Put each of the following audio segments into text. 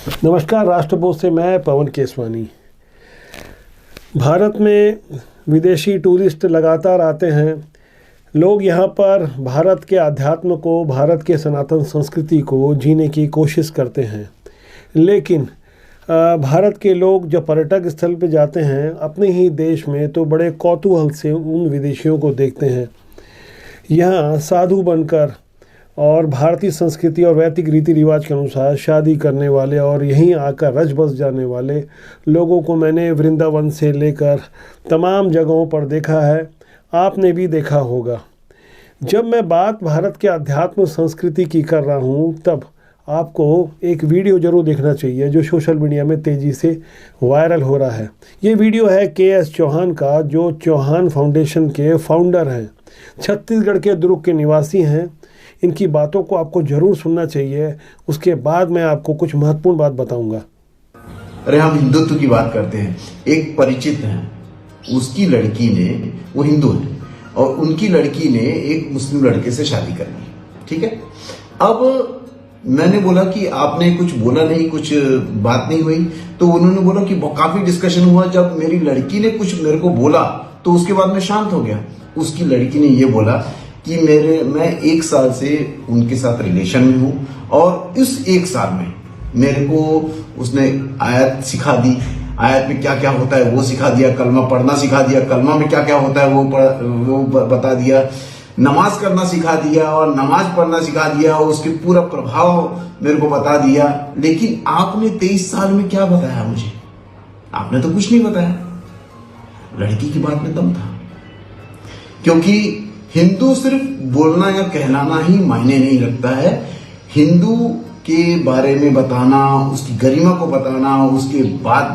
नमस्कार। राष्ट्रबोध से मैं पवन केसवानी। भारत में विदेशी टूरिस्ट लगातार आते हैं। लोग यहाँ पर भारत के अध्यात्म को, भारत के सनातन संस्कृति को जीने की कोशिश करते हैं। लेकिन भारत के लोग जब पर्यटक स्थल पर जाते हैं अपने ही देश में, तो बड़े कौतूहल से उन विदेशियों को देखते हैं। यहाँ साधु बनकर और भारतीय संस्कृति और वैदिक रीति रिवाज के अनुसार शादी करने वाले और यहीं आकर रच बस जाने वाले लोगों को मैंने वृंदावन से लेकर तमाम जगहों पर देखा है। आपने भी देखा होगा। जब मैं बात भारत के अध्यात्म संस्कृति की कर रहा हूँ, तब आपको एक वीडियो ज़रूर देखना चाहिए जो सोशल मीडिया में तेज़ी से वायरल हो रहा है। ये वीडियो है के.एस. चौहान का, जो चौहान फाउंडेशन के फाउंडर हैं, छत्तीसगढ़ के दुर्ग के निवासी हैं। इनकी बातों को आपको जरूर सुनना चाहिए। उसके बाद मैं आपको कुछ महत्वपूर्ण बात बताऊंगा। अरे हम हिंदुत्व की बात करते हैं। एक परिचित है, उसकी लड़की ने, वो हिंदू है और उनकी लड़की ने एक मुस्लिम लड़के से शादी कर ली। ठीक है। अब मैंने बोला कि आपने कुछ बोला नहीं, कुछ बात नहीं हुई। तो उन्होंने बोला कि काफी डिस्कशन हुआ। जब मेरी लड़की ने कुछ मेरे को बोला तो उसके बाद मैं शांत हो गया। उसकी लड़की ने ये बोला कि मैं 1 साल से उनके साथ रिलेशन में हूं और इस 1 साल में मेरे को उसने आयत सिखा दी। आयत में क्या क्या होता है वो सिखा दिया, कलमा पढ़ना सिखा दिया, कलमा में क्या क्या होता है वो बता दिया, नमाज करना सिखा दिया और नमाज पढ़ना सिखा दिया और उसके पूरा प्रभाव मेरे को बता दिया। लेकिन आपने 23 साल में क्या बताया मुझे? आपने तो कुछ नहीं बताया। लड़की की बात में दम था, क्योंकि हिंदू सिर्फ बोलना या कहलाना ही मायने नहीं रखता है। हिंदू के बारे में बताना, उसकी गरिमा को बताना, उसके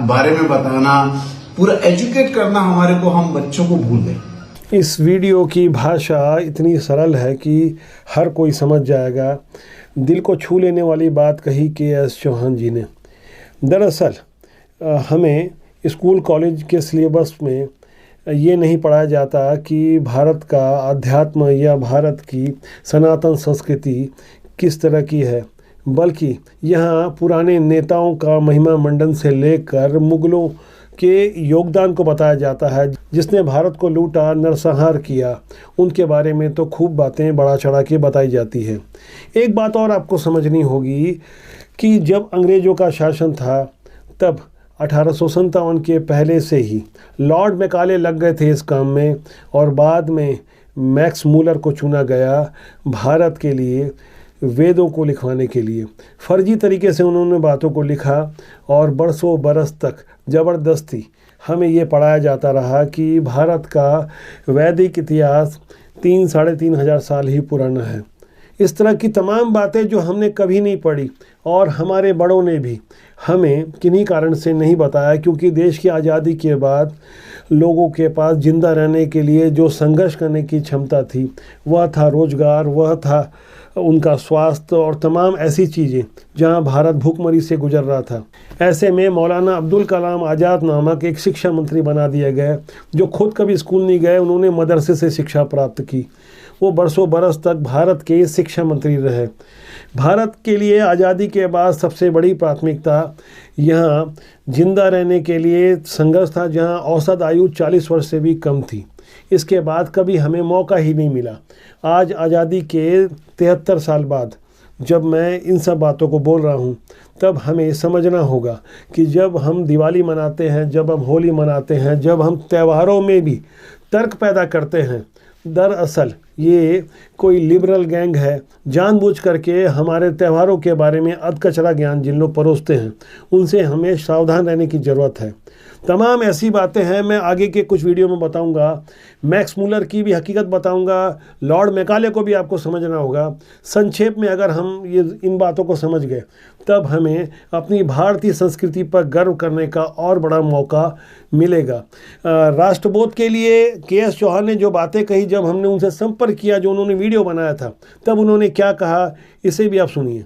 बारे में बताना, पूरा एजुकेट करना हमारे को, हम बच्चों को भूल गए। इस वीडियो की भाषा इतनी सरल है कि हर कोई समझ जाएगा। दिल को छू लेने वाली बात कही के.एस. चौहान जी ने। दरअसल हमें स्कूल कॉलेज के सिलेबस में ये नहीं पढ़ाया जाता कि भारत का अध्यात्म या भारत की सनातन संस्कृति किस तरह की है, बल्कि यहाँ पुराने नेताओं का महिमा मंडन से लेकर मुगलों के योगदान को बताया जाता है, जिसने भारत को लूटा, नरसंहार किया। उनके बारे में तो खूब बातें बढ़ा चढ़ा के बताई जाती है। एक बात और आपको समझनी होगी कि जब अंग्रेज़ों का शासन था, तब 1857 के पहले से ही लॉर्ड मैकाले लग गए थे इस काम में और बाद में मैक्स मूलर को चुना गया भारत के लिए वेदों को लिखवाने के लिए। फर्जी तरीके से उन्होंने बातों को लिखा और बरसों बरस तक ज़बरदस्ती हमें ये पढ़ाया जाता रहा कि भारत का वैदिक इतिहास 3-3.5 हज़ार साल ही पुराना है। इस तरह की तमाम बातें जो हमने कभी नहीं पढ़ी और हमारे बड़ों ने भी हमें किन्हीं कारण से नहीं बताया, क्योंकि देश की आज़ादी के बाद लोगों के पास जिंदा रहने के लिए जो संघर्ष करने की क्षमता थी, वह था रोजगार, वह था उनका स्वास्थ्य और तमाम ऐसी चीज़ें जहां भारत भूखमरी से गुजर रहा था। ऐसे में मौलाना अब्दुल कलाम आज़ाद नामक एक शिक्षा मंत्री बना दिए गए, जो खुद कभी स्कूल नहीं गए। उन्होंने मदरसे से शिक्षा प्राप्त की। वो बरसों बरस तक भारत के शिक्षा मंत्री रहे। भारत के लिए आज़ादी के बाद सबसे बड़ी प्राथमिकता यहाँ जिंदा रहने के लिए संघर्ष था, जहाँ औसत आयु 40 वर्ष से भी कम थी। इसके बाद कभी हमें मौका ही नहीं मिला। आज आज़ादी के 73 साल बाद जब मैं इन सब बातों को बोल रहा हूँ, तब हमें समझना होगा कि जब हम दिवाली मनाते हैं, जब हम होली मनाते हैं, जब हम त्योहारों में भी तर्क पैदा करते हैं, दरअसल ये कोई लिबरल गैंग है। जानबूझ करके हमारे त्योहारों के बारे में अधकचरा ज्ञान जिन लोग परोसते हैं, उनसे हमें सावधान रहने की ज़रूरत है। तमाम ऐसी बातें हैं, मैं आगे के कुछ वीडियो में बताऊंगा। मैक्स मूलर की भी हकीकत बताऊंगा, लॉर्ड मैकाले को भी आपको समझना होगा। संक्षेप में अगर हम ये इन बातों को समझ गए, तब हमें अपनी भारतीय संस्कृति पर गर्व करने का और बड़ा मौका मिलेगा। राष्ट्रबोध के लिए के.एस. चौहान ने जो बातें कही, जब हमने उनसे संपर्क किया, जो उन्होंने वीडियो बनाया था, तब उन्होंने क्या कहा, इसे भी आप सुनिए।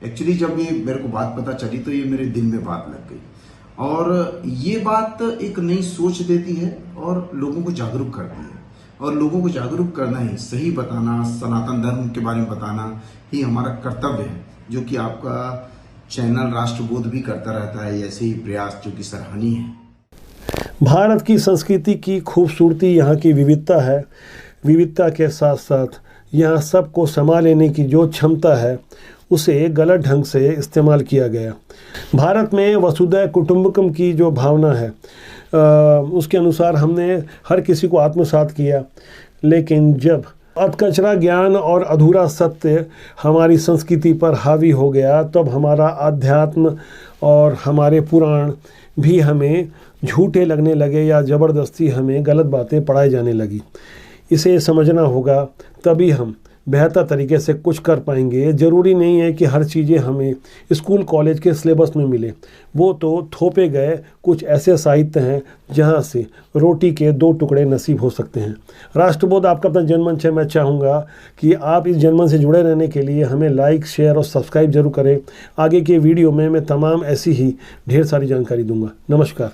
एक्चुअली जब ये मेरे को बात पता चली तो ये मेरे दिल में बात लग गई और ये बात एक नई सोच देती है और लोगों को जागरूक करती है। और लोगों को जागरूक करना ही, सही बताना, सनातन धर्म के बारे में बताना ही हमारा कर्तव्य है, जो कि आपका चैनल राष्ट्रबोध भी करता रहता है ऐसे ही प्रयास, जो कि सराहनीय है। भारत की संस्कृति की खूबसूरती यहाँ की विविधता है। विविधता के साथ साथ यहाँ सबको समा लेने की जो क्षमता है उसे गलत ढंग से इस्तेमाल किया गया। भारत में वसुधैव कुटुंबकम की जो भावना है उसके अनुसार हमने हर किसी को आत्मसात किया, लेकिन जब अधकचरा ज्ञान और अधूरा सत्य हमारी संस्कृति पर हावी हो गया तब हमारा अध्यात्म और हमारे पुराण भी हमें झूठे लगने लगे या ज़बरदस्ती हमें गलत बातें पढ़ाई जाने लगी। इसे समझना होगा, तभी हम बेहतर तरीके से कुछ कर पाएंगे। ज़रूरी नहीं है कि हर चीज़ें हमें स्कूल कॉलेज के सिलेबस में मिले, वो तो थोपे गए कुछ ऐसे साहित्य हैं जहाँ से रोटी के 2 टुकड़े नसीब हो सकते हैं। राष्ट्रबोध आपका अपना जनमंच है। मैं चाहूँगा कि आप इस जनमंच से जुड़े रहने के लिए हमें लाइक, शेयर और सब्सक्राइब जरूर करें। आगे के वीडियो में मैं तमाम ऐसी ही ढेर सारी जानकारी दूंगा। नमस्कार।